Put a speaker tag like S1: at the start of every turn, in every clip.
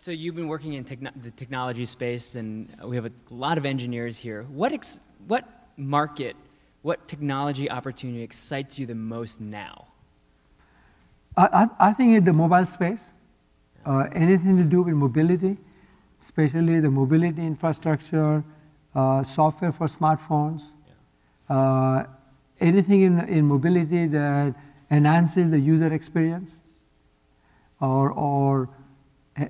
S1: So you've been working in the technology space, and we have a lot of engineers here. What market, what technology opportunity excites you the most now?
S2: I think in the mobile space, anything to do with mobility, especially the mobility infrastructure, software for smartphones, anything in mobility that enhances the user experience, or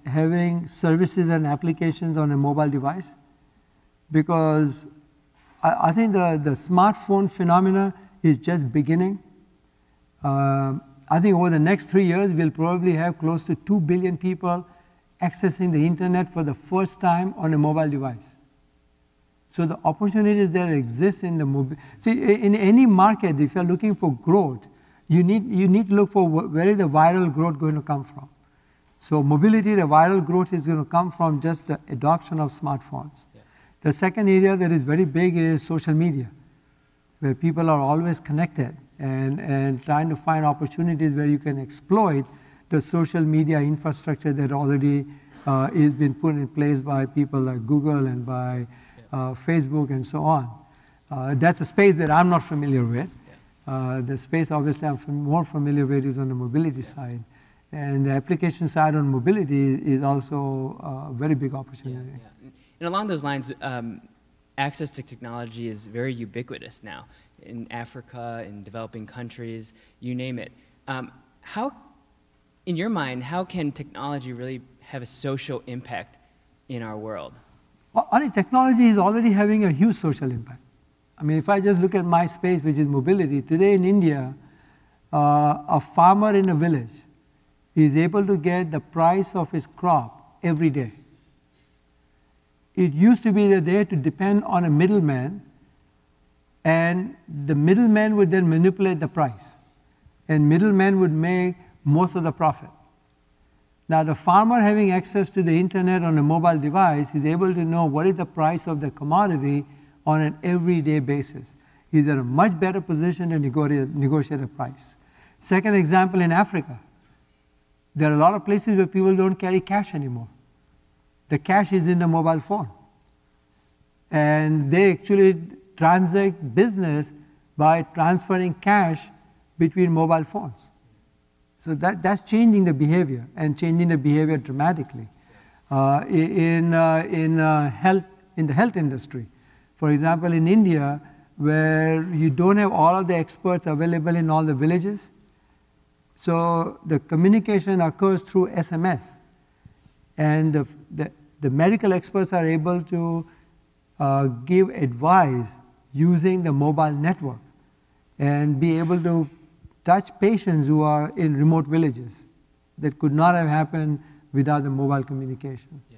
S2: having services and applications on a mobile device. Because I think the smartphone phenomena is just beginning. I think over the next 3 years, we'll probably have close to 2 billion people accessing the internet for the first time on a mobile device. So the opportunities that exist in the in any market, if you're looking for growth, you need to look for where is the viral growth going to come from. So mobility, the viral growth is going to come from just the adoption of smartphones. Yeah. The second area that is very big is social media, where people are always connected and trying to find opportunities where you can exploit the social media infrastructure that already is been put in place by people like Google and by Facebook and so on. That's a space that I'm not familiar with. The space obviously I'm more familiar with is on the mobility side. And the application side on mobility is also a very big opportunity.
S1: Yeah. And along those lines, access to technology is very ubiquitous now in Africa, in developing countries, you name it. In your mind, how can technology really have a social impact in our world?
S2: Well, I think technology is already having a huge social impact. I mean, if I just look at my space, which is mobility, today in India, a farmer in a village is able to get the price of his crop every day. It used to be that they had to depend on a middleman, and the middleman would then manipulate the price, and middleman would make most of the profit. Now the farmer, having access to the internet on a mobile device, is able to know what is the price of the commodity on an everyday basis. He's in a much better position to negotiate a price. Second example, in Africa, there are a lot of places where people don't carry cash anymore. The cash is in the mobile phone. And they actually transact business by transferring cash between mobile phones. So that's changing the behavior, and changing the behavior dramatically. In the health industry, for example, in India, where you don't have all of the experts available in all the villages, so the communication occurs through SMS, and the medical experts are able to give advice using the mobile network and be able to touch patients who are in remote villages that could not have happened without the mobile communication.
S1: Yeah.